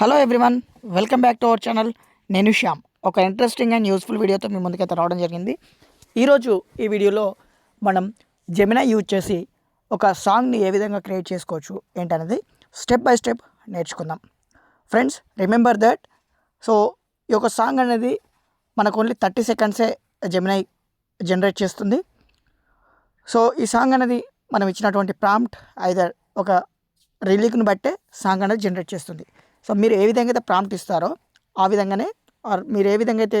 Hello everyone, welcome back to our channel. నేను శ్యామ్. ఒక interesting and useful వీడియోతో మీ ముందుకైతే రావడం జరిగింది. ఈరోజు ఈ వీడియోలో మనం జెమినై యూజ్ చేసి ఒక సాంగ్ని ఏ విధంగా క్రియేట్ చేసుకోవచ్చు ఏంటనేది స్టెప్ బై స్టెప్ నేర్చుకుందాం. ఫ్రెండ్స్, రిమెంబర్ దట్ ఈ యొక్క సాంగ్ అనేది మనకు ఓన్లీ 30 సెకండ్సే జెమినై జనరేట్ చేస్తుంది. ఈ సాంగ్ అనేది మనం ఇచ్చినటువంటి ప్రాంప్ట్ ఐదర్ ఒక రిలీక్ని బట్టే సాంగ్ అనేది జనరేట్ చేస్తుంది. మీరు ఏ విధంగా అయితే ప్రాంప్ట్ ఇస్తారో ఆ విధంగానే, మీరు ఏ విధంగా అయితే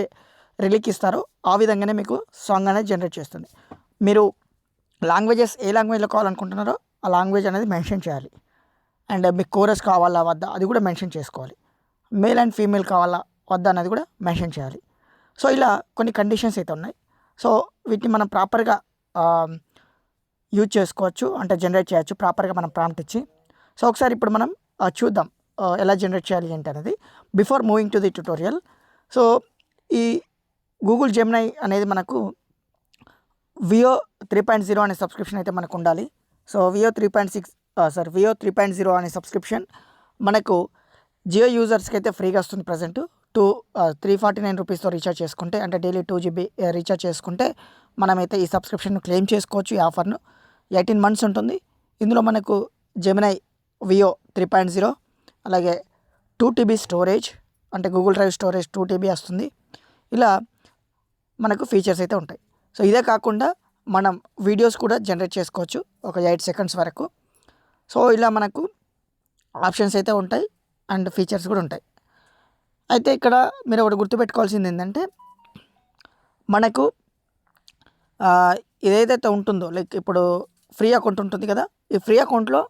రిలీక్ ఇస్తారో ఆ విధంగానే మీకు సాంగ్ అనేది జనరేట్ చేస్తుంది. మీరు లాంగ్వేజెస్ ఏ లాంగ్వేజ్లో కావాలనుకుంటున్నారో ఆ లాంగ్వేజ్ అనేది మెన్షన్ చేయాలి. అండ్ మీకు కోరస్ కావాలా వద్దా అది కూడా మెన్షన్ చేసుకోవాలి. మేల్ అండ్ ఫీమేల్ కావాలా వద్దా అనేది కూడా మెన్షన్ చేయాలి. ఇలా కొన్ని కండిషన్స్ అయితే ఉన్నాయి. వీటిని మనం ప్రాపర్గా యూజ్ చేసుకోవచ్చు, అంటే జనరేట్ చేయొచ్చు ప్రాపర్గా మనం ప్రాంప్ట్ ఇచ్చి. ఒకసారి ఇప్పుడు మనం చూద్దాం ఎలా జనరేట్ చేయాలి ఏంటి అనేది. Before moving to the tutorial, ఈ గూగుల్ జెమినై అనేది మనకు వియో 3.0 అనే సబ్స్క్రిప్షన్ అయితే మనకు ఉండాలి. వియో 3.0 అనే సబ్స్క్రిప్షన్ మనకు జియో యూజర్స్కి అయితే ఫ్రీగా వస్తుంది. ప్రజెంట్ 349 రూపీస్తో రీఛార్జ్ చేసుకుంటే, అంటే డైలీ 2 GB రీఛార్జ్ చేసుకుంటే మనమైతే ఈ సబ్స్క్రిప్షన్ క్లెయిమ్ చేసుకోవచ్చు. ఈ ఆఫర్ను 18 months ఉంటుంది. ఇందులో మనకు జెమినై వియో 3.0 అలాగే 2 TB స్టోరేజ్, అంటే గూగుల్ డ్రైవ్ స్టోరేజ్ 2 TB వస్తుంది. ఇలా మనకు ఫీచర్స్ అయితే ఉంటాయి. ఇదే కాకుండా మనం వీడియోస్ కూడా జనరేట్ చేసుకోవచ్చు ఒక 8 seconds వరకు. ఇలా మనకు ఆప్షన్స్ అయితే ఉంటాయి అండ్ ఫీచర్స్ కూడా ఉంటాయి. అయితే ఇక్కడ మీరు ఒకటి గుర్తుపెట్టుకోవాల్సింది ఏంటంటే, మనకు ఏదైతే ఉంటుందో, లైక్ ఇప్పుడు ఫ్రీ అకౌంట్ ఉంటుంది కదా, ఈ ఫ్రీ అకౌంట్లో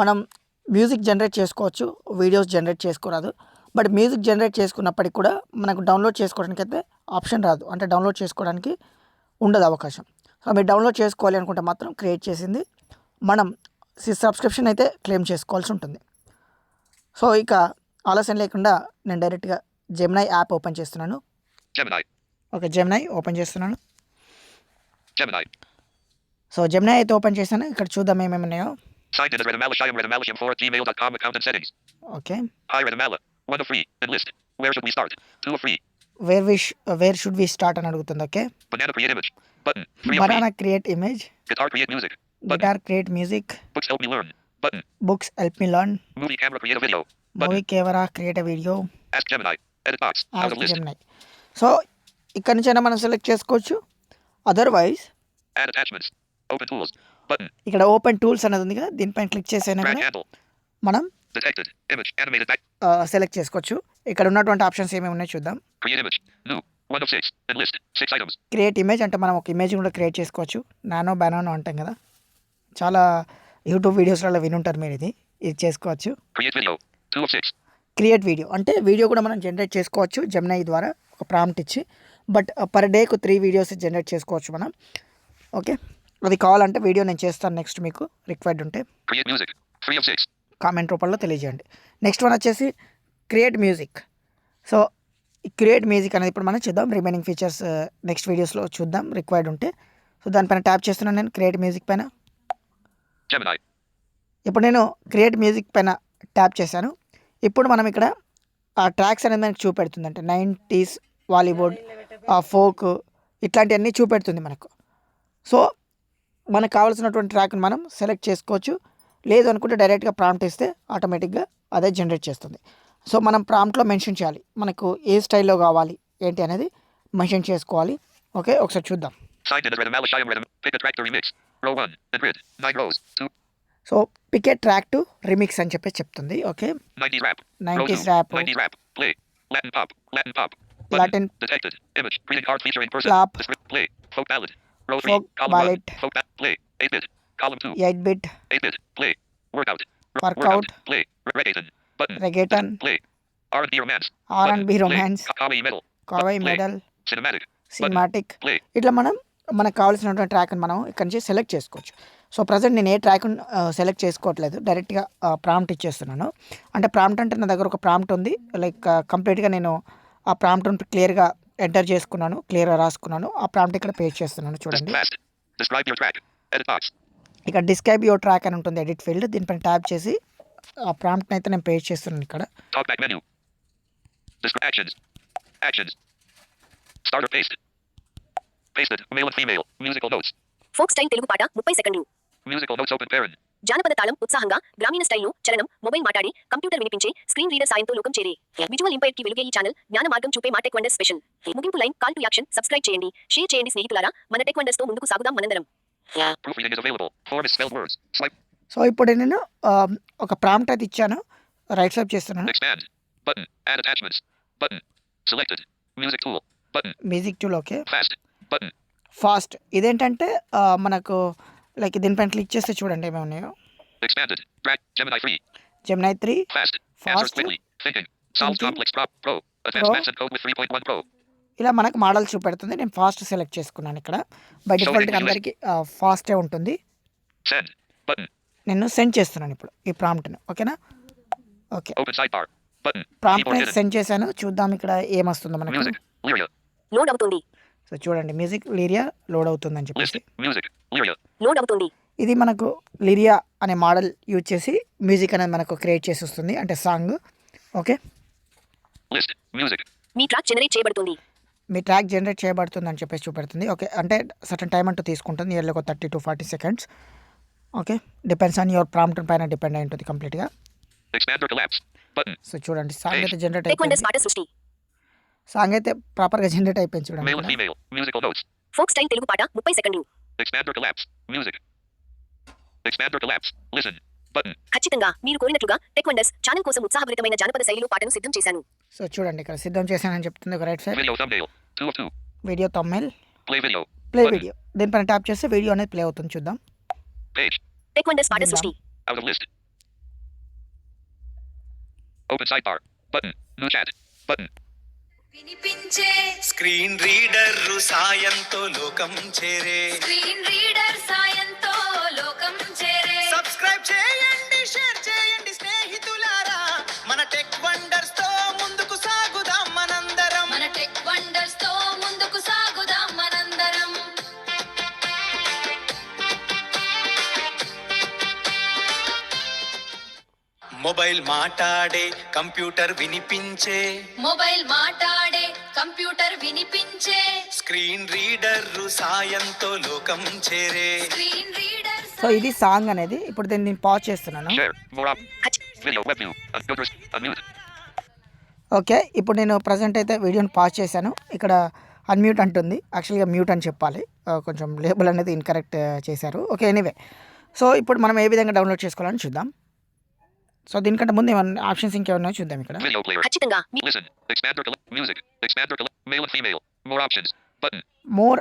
మనం మ్యూజిక్ జనరేట్ చేసుకోవచ్చు, వీడియోస్ జనరేట్ చేసుకోరాదు. బట్ మ్యూజిక్ జనరేట్ చేసుకున్నప్పటికి కూడా మనకు డౌన్లోడ్ చేసుకోవడానికి అయితే ఆప్షన్ రాదు, అంటే డౌన్లోడ్ చేసుకోవడానికి ఉండదు అవకాశం. మీరు డౌన్లోడ్ చేసుకోవాలి అనుకుంటే మాత్రం క్రియేట్ చేసింది మనం సబ్స్క్రిప్షన్ అయితే క్లెయిమ్ చేసుకోవాల్సి ఉంటుంది. ఇక ఆలస్యం లేకుండా నేను డైరెక్ట్గా జెమినై యాప్ ఓపెన్ చేస్తున్నాను. జెమినై ఓపెన్ చేస్తున్నాను. జెమినై అయితే ఓపెన్ చేశాను. ఇక్కడ చూద్దాం ఏమేమి ఉన్నాయో. Signed in as Redamala Shyam Redamala 4 gmail.com account and settings. Okay. Hi Redamala. 1 of free. Enlist. Where should we start? 2 of free. Where should we start అని అడుగుతుంది. Okay. Banana create image. Button. Banana create image. Guitar create music. Button. Guitar create music. Books help me learn. Button. Books help me learn. Movie camera create a video. Button. Movie camera create a video. Ask Gemini. Edit box. Ask Gemini. ఇక్కడ నుంచి మనం select చేసుకోవచ్చు. Otherwise add attachments. Open tools. Button. ఇక్కడ open tools అనేది ఉంది కదా, దీనిపైన click చేసైనా మనం detected image animated back select చేసుకోవచ్చు. ఇక్కడ ఉన్నటువంటి ఆప్షన్స్ ఏమేమి ఉన్నాయో చూద్దాం. create image new 1 of 6 enlist 6 items. Create image అంటే మనం ఒక ఇమేజ్ కూడా క్రియేట్ చేసుకోవచ్చు. నానో బనానో అంటాం కదా, చాలా యూట్యూబ్ వీడియోస్లలో వినుంటారు మీరు. ఇది చేసుకోవచ్చు. create video 2 of 6. Create video అంటే వీడియో కూడా మనం జనరేట్ చేసుకోవచ్చు జెమినై ద్వారా ఒక ప్రాంప్ట్ ఇచ్చి. బట్ పర్ డేకు 3 వీడియోస్ జనరేట్ చేసుకోవచ్చు మనం. ఓకే, అది కావాలంటే వీడియో నేను చేస్తాను నెక్స్ట్, మీకు రిక్వైర్డ్ ఉంటే create music 3 of 6. కామెంట్ రూపంలో తెలియజేయండి. నెక్స్ట్ వన్ వచ్చేసి క్రియేట్ మ్యూజిక్. ఈ క్రియేట్ మ్యూజిక్ అనేది ఇప్పుడు మనం చూద్దాం. రిమైనింగ్ ఫీచర్స్ నెక్స్ట్ వీడియోస్లో చూద్దాం రిక్వైర్డ్ ఉంటే. దానిపైన ట్యాప్ చేస్తున్నాను నేను, క్రియేట్ మ్యూజిక్ పైన. Gemini. ఇప్పుడు నేను క్రియేట్ మ్యూజిక్ పైన ట్యాప్ చేశాను. ఇప్పుడు మనం ఇక్కడ ఆ ట్రాక్స్ అనేది మనకు చూపెడుతుంది, అంటే 90s బాలీవుడ్, ఫోక్ ఇట్లాంటివన్నీ చూపెడుతుంది మనకు. మనకు కావాల్సినటువంటి ట్రాక్ని మనం సెలెక్ట్ చేసుకోవచ్చు. లేదు అనుకుంటే డైరెక్ట్గా ప్రాంప్ట్ ఇస్తే ఆటోమేటిక్గా అదే జనరేట్ చేస్తుంది. మనం ప్రాంప్ట్లో మెన్షన్ చేయాలి, మనకు ఏ స్టైల్లో కావాలి ఏంటి అనేది మెన్షన్ చేసుకోవాలి. ఓకే, ఒకసారి చూద్దాం. Pick a track to remix. Row 1 and grid 9 rows 2. Pick a track to remix అని చెప్పి చెప్తుంది. Okay, 90s rap. 90s rap. 90s rap. Play. Latin pop. Latin pop. Latin. Detected. Image. Greeting card featuring person. Pop. Play. Folk ballad. Row 3. Folk Column ballad. 1. Folk play. 8-bit. Column 2. 8-bit. 8-bit. Play. Workout. Workout. Play. Reggaeton. Button. Reggaeton. Play. R&B romance. R&B romance. Comedy metal. Comedy metal. Cinematic. Cinematic. Play. ఇట్లా మనకు కావాల్సినటువంటి ట్రాక్ని మనం ఇక్కడ నుంచి select చేసుకోవచ్చు. Present నేను ఏ ట్రాక్ని select చేసుకోవట్లేదు, డైరెక్ట్గా ప్రాంప్ట్ ఇచ్చేస్తున్నాను. అంటే ప్రాంప్ట్ అంటే నా దగ్గర ఒక ప్రాంప్ట్ ఉంది, లైక్ కంప్లీట్గా నేను ఆ ప్రాంప్ట్ని క్లియర్గా ఎంటర్ చేసుకున్నాను, క్లియర్గా రాసుకున్నాను. ఆ ప్రాంప్ట్ ఇక్కడ పేస్ట్ చేస్తున్నాను. చూడండి, Describe your track. Edit box. ఇక్కడ డిస్క్రైబ్ యువర్ ట్రాక్ అని ఉంటుంది, ఎడిట్ ఫీల్డ్. దీనిపైన ట్యాప్ చేసి ఆ ప్రాంప్ట్ని అయితే నేను పేస్ట్ చేస్తున్నాను ఇక్కడ. Talkback menu. Actions. Actions. Starter paste. Pasted. Male and female. Musical notes. Folk style Telugu పాట 30 సెకండ్లు. Musical notes open parent. జానపద తాళం ఉత్సాహంగా గ్రామీణ స్టైల్లో చలనం మొబైల్ మాట్లాడి కంప్యూటర్ వినిపించే స్క్రీన్ రీడర్ సాయంతో లోకం చేరే విజువల్ ఇంపైర్ కి వెలుగే ఈ ఛానల్ జ్ఞాన మార్గం చూపే మా టెక్ వండర్స్ స్పెషల్. ముగింపు line call to action subscribe చేయండి షేర్ చేయండి స్నేహితులారా మన టెక్ వండర్స్ తో ముందుకు సాగుదాం మనందరం. Proofreading is available. Form is spelled words. Swipe. So ఇప్పుడు నేను ఒక ప్రాంప్ట్ అయితే ఇచ్చాను, రైట్ స్వైప్ చేస్తున్నాను. Expand. Button. Add attachments. Button. Selected. Music tool. Button. Music tool. Okay, Fast. Button. Fast. ఇదేంటంటే మనకు లైక్ దీనిపైన క్లిక్ చేస్తే చూడండి ఏమేమి ఉన్నాయో. Expanded. Drag. Gemini 3. Gemini 3 Fast. Answers Fast. quickly. Thinking. Solves Thinking. complex Pro. Advanced maths and code with 3.1 Pro. ఇలా మనకు models చూపెడుతుంది. నేను ఫాస్ట్ సెలెక్ట్ చేసుకున్నాను ఇక్కడ. బై డిఫాల్ట్గా అందరికీ ఫాస్టే ఉంటుంది. Send. Button. నేను సెండ్ చేస్తున్నాను ఇప్పుడు ఈ ప్రాంప్ట్ని. ఓకేనా? Okay, Open sidebar. Button. ప్రాంప్ట్ని Keyboard hidden. Send చేశాను. చూద్దాం ఇక్కడ ఏమొస్తుందో మనకు. Music. Lyria. లోడ్ అవుతుంది. సో చూడండి మ్యూజిక్ లిరియా లోడ్ అవుతుందని List. చెప్పేసి. Music. Lyria. లోడ్ అవుతుంది. ఇది మనకు లిరియా అనే మోడల్ యూజ్ చేసి మ్యూజిక్ అనేది మనకు క్రియేట్ చేసి వస్తుంది, అంటే సాంగ్. Okay, List. Music. మీ ట్రాక్ జనరేట్ చేయబడుతుంది. మీ ట్రాక్ జనరేట్ చేయబడుతుంది అని చెప్పేసి చూపెడుతుంది. ఓకే, అంటే సర్టన్ టైం అంటూ తీసుకుంటుంది, ఇయర్లీ ఒక 30 to 40 seconds. Okay, depends on your prompt పైన డిపెండ్ అయి ఉంటుంది కంప్లీట్గా. Expander collapse. Button. సో చూడండి సాంగ్ అయితే జనరేట్ టెక్ వండర్స్ అయిపోయింది. పాట సృష్టి. సాంగ్ అయితే ప్రాపర్గా జనరేట్ అయిపోయింది చూడండి Male and ఇక్కడ. female. Musical notes. Folk style Telugu పాట 30 సెకండ్లు. Expander collapse. Music. Expander collapse. Listen. Button. ఖచ్చితంగా మీరు కోరినట్లుగా టెక్ వండర్స్ ఛానల్ కోసం ఉత్సాహభరితమైన జానపద శైలిలో పాటను సిద్ధం చేశాను. సో చూడండి ఇక్కడ సిద్ధం చేశానని చెప్తుంది ఒక right side. Video thumbnail. 2 of 2. Video thumbnail Play video. Play Button. Video. దీనిపైన ట్యాప్ చేస్తే వీడియో అనేది ప్లే అవుతుంది, చూద్దాం. Page. టెక్ వండర్స్ పాట సృష్టి. Out of list. Open sidebar. Button. New chat. Button. వినిపించే స్క్రీన్ రీడర్ సాయంతో లోకం చేరే. స్క్రీన్ రీడర్ సాయంతో లోకం చేరే. సబ్స్క్రైబ్ చేయండి, షేర్ చేయండి స్నేహితులారా, మన టెక్ వండర్స్ తో ముందుకు సాగుదాం మనందరం. మన టెక్ వండర్స్ తో ముందుకు సాగుదాం మనందరం. మొబైల్ మాట్లాడే కంప్యూటర్ వినిపించే. మొబైల్ మాట్లాడే కంప్యూటర్ వినిపించే. స్క్రీన్ రీడర్ సాయంతో లోకం చేరే. స్క్రీన్ రీడర్ సో ఇది సాంగ్ అనేది. ఇప్పుడు దీన్ని నేను పాజ్ చేస్తున్నాను. Share. More up. ఖచ్చి- Video. Web view. Filters. Unmute. Okay, ఇప్పుడు నేను ప్రజెంట్ అయితే వీడియోని పాజ్ చేశాను. ఇక్కడ అన్మ్యూట్ అంటుంది, యాక్చువల్గా మ్యూట్ అని చెప్పాలి. కొంచెం లేబుల్ అనేది ఇన్కరెక్ట్ చేశారు. Okay, anyway. సో ఇప్పుడు మనం ఏ విధంగా డౌన్లోడ్ చేసుకోవాలని చూద్దాం. సో దీనికంటే ముందు ఏమన్నా ఆప్షన్స్ ఇంకేమన్నా చూద్దాం ఇక్కడ. Video player. ఖచ్చితంగా మీ Listen. Expander collect. Music. Expander collect. Male and female. More options. Button. More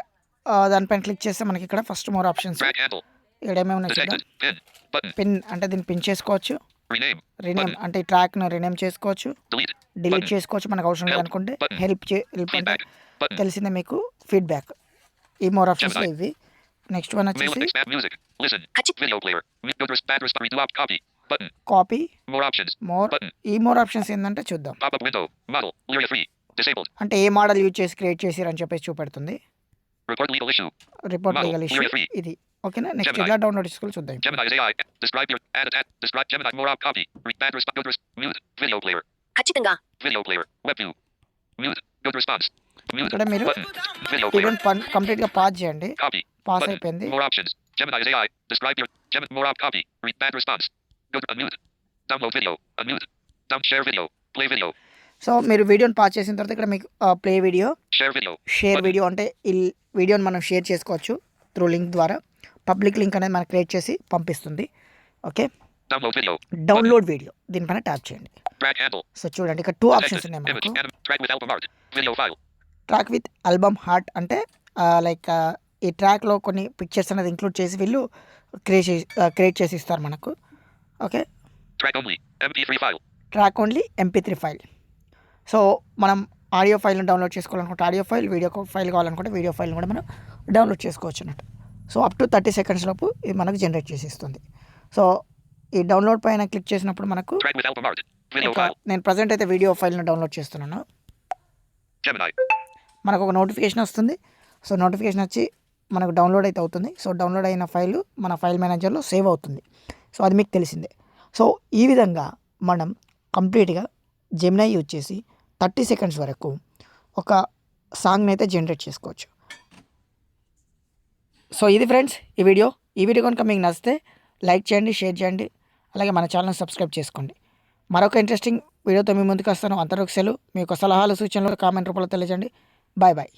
దానిపైన క్లిక్ చేస్తే మనకి ఇక్కడ first more options Drag handle. ఇక్కడ ఏమేమి ఉన్నాయి చూద్దాం. Detected. Pin. Button. పిన్ అంటే దీన్ని పిన్ చేసుకోవచ్చు. Rename. Rename Button. అంటే ఈ ట్రాక్ను రీనేమ్ చేసుకోవచ్చు, Delete. Delete Button. చేసుకోవచ్చు మనకు అవసరం Help. లేదనుకుంటే. Button. హెల్ప్ అంటే Feedback. Button. తెలిసిందే మీకు, ఫీడ్బ్యాక్. ఈ మోర్ ఆప్షన్స్లో Gemini. ఇవి. Next one Male. వచ్చేసి Expand music. Listen. ఖచ్చి- Video player. Good bad redo opt copy. Button. Copy. More options. More. Button. ఈ మోర్ ఆప్షన్స్ ఏంటంటే చూద్దాం. Pop-up window. Model. Lyria 3. Disabled. అంటే ఏ మోడల్ యూజ్ చేసి create చేసిరని చెప్పేసి చూపెడుతుంది. Report legal issue. Report Model. Legal issue Lyria 3. ఇది. ఓకేనా? Next Gemini. ఎలా డౌన్లోడ్ చేసుకోవాలి చూద్దాం. Gemini is AI. Describe your describe Gemini more opt copy. Bad response. Mute. Video player. ఖచ్చితంగా Video player. Web view. Mute. Good response. Mute. ఇక్కడ మీరు Button. Video player. Event కంప్లీట్గా pause చేయండి. Copy. Pass Button. అయిపోయింది. More options. Gemini is AI. Describe your more opt copy. Bad response. Good. Unmute. Download video. Unmute. Share video. Play video. So మీరు వీడియోని pause చేసిన తర్వాత ఇక్కడ మీకు play video, Share video. Share Button. Video అంటే ఈ వీడియోని మనం షేర్ చేసుకోవచ్చు త్రూ లింక్ ద్వారా. పబ్లిక్ లింక్ అనేది మనం క్రియేట్ చేసి పంపిస్తుంది. Okay, Download video. Download video దీనిపైన ట్యాప్ చేయండి. Drag handle. సో చూడండి ఇక్కడ 2 ఆప్షన్స్ Detected. ఉన్నాయి Image. మనకు. Track with album art. Video file. Track with album heart అంటే లైక్ ఈ ట్రాక్లో కొన్ని పిక్చర్స్ అనేది ఇంక్లూడ్ చేసి వీళ్ళు క్రియేట్ చేసి ఇస్తారు మనకు. Okay, Track only. MP3 file. Track only MP3 file. So మనం ఆడియో ఫైల్ని డౌన్లోడ్ చేసుకోవాలనుకుంటే ఆడియో ఫైల్, వీడియో ఫైల్ కావాలనుకుంటే వీడియో ఫైల్ని కూడా మనం డౌన్లోడ్ చేసుకోవచ్చు అన్నట్టు. సో అప్ టు 30 seconds లోపు ఇది మనకు జనరేట్ చేసి ఇస్తుంది. సో ఈ డౌన్లోడ్ పైన క్లిక్ చేసినప్పుడు మనకు Track with album art. Video ఇంకా file. నేను ప్రజెంట్ అయితే వీడియో ఫైల్ని డౌన్లోడ్ చేస్తున్నాను. Gemini. మనకు ఒక నోటిఫికేషన్ వస్తుంది. సో నోటిఫికేషన్ వచ్చి మనకు డౌన్లోడ్ అయితే అవుతుంది. సో డౌన్లోడ్ అయిన ఫైల్ మన ఫైల్ మేనేజర్లో సేవ్ అవుతుంది. సో అది మీకు తెలిసిందే. సో ఈ విధంగా మనం కంప్లీట్గా జెమినై యూజ్ చేసి 30 సెకండ్స్ వరకు ఒక సాంగ్ని అయితే జనరేట్ చేసుకోవచ్చు. సో ఇది ఫ్రెండ్స్ ఈ వీడియో కనుక మీకు నచ్చితే లైక్ చేయండి, షేర్ చేయండి, అలాగే మన ఛానల్ సబ్స్క్రైబ్ చేసుకోండి. మరొక ఇంట్రెస్టింగ్ వీడియోతో మీ ముందుకు వస్తాను. అంతవరకు సెలవు. మీ యొక్క సలహాలు సూచనలు కామెంట్ రూపంలో తెలియజేయండి. Bye bye.